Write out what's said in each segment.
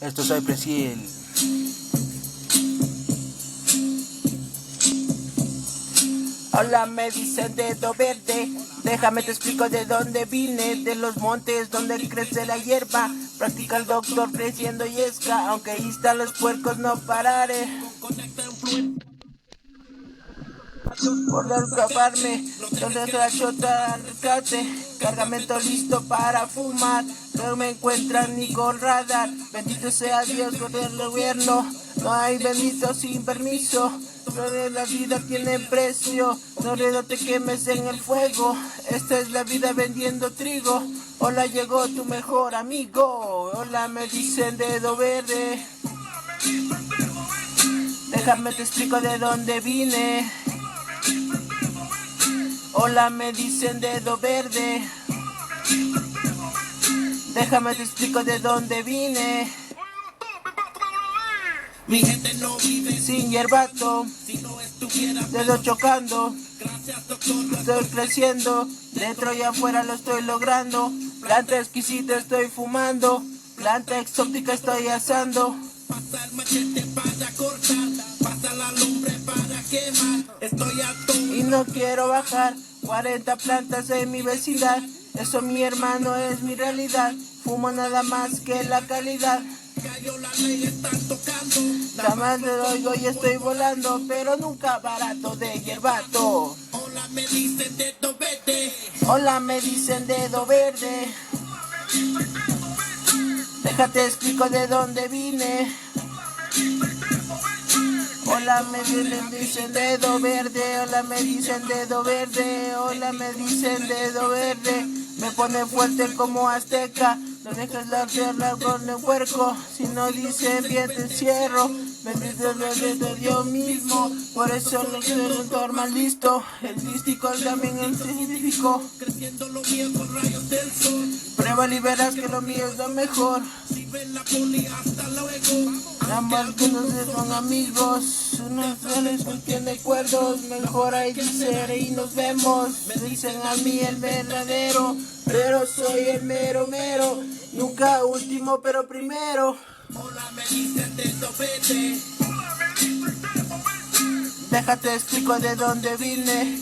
Esto es Cypress Hill. Hola, me dicen dedo verde. Déjame te explico de dónde vine. De los montes donde crece la hierba. Practica el doctor creciendo yesca. Aunque ahí están los puercos no pararé. Por no escaparme, donde la chota al rescate, cargamento listo para fumar, no me encuentran ni con radar, bendito sea Dios por el gobierno, no hay bendito sin permiso, la vida tiene precio, no te quemes en el fuego, esta es la vida vendiendo trigo, hola llegó tu mejor amigo, hola me dicen dedo verde, déjame te explico de dónde vine. Hola, me dicen dedo verde. Déjame te explico de dónde vine. Mi gente no vive sin hierbato. Si no estuviera dedo chocando. Gracias, doctor. Estoy creciendo. Dentro y afuera lo estoy logrando. Planta exquisita estoy fumando. Planta exótica estoy asando. Pasa el machete para cortar. Pasa la lumbre para quemar. Estoy alto y no quiero bajar. 40 plantas en mi vecindad. Eso mi hermano es mi realidad. Fumo nada más que la calidad. Cayó la ley, están tocando. Jamás le oigo y estoy volando. Pero nunca barato de hierbato. Hola me dicen dedo verde. Hola me dicen dedo verde. Déjate explico de dónde vine. Hola me dicen dedo verde, hola me dicen dedo verde, hola me dicen dedo verde, me pone fuerte como azteca, no dejes la tierra con el puerco, si no dicen bien te encierro, me dicen desde yo mismo, por eso lo quiero un más listo, el místico también el científico, creciendo lo mío con rayos del sol, prueba y verás que lo mío es lo mejor, si ven la poli hasta luego. Ambos que no son amigos, unos no contiene acuerdos, mejor hay que ser y nos vemos. Me dicen a mí el verdadero, pero soy el mero mero, nunca último pero primero. Hola me dicen dedo verde, déjate explico de dónde vine.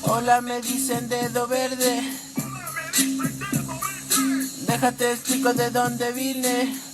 Hola me dicen dedo verde, déjate explico de dónde vine.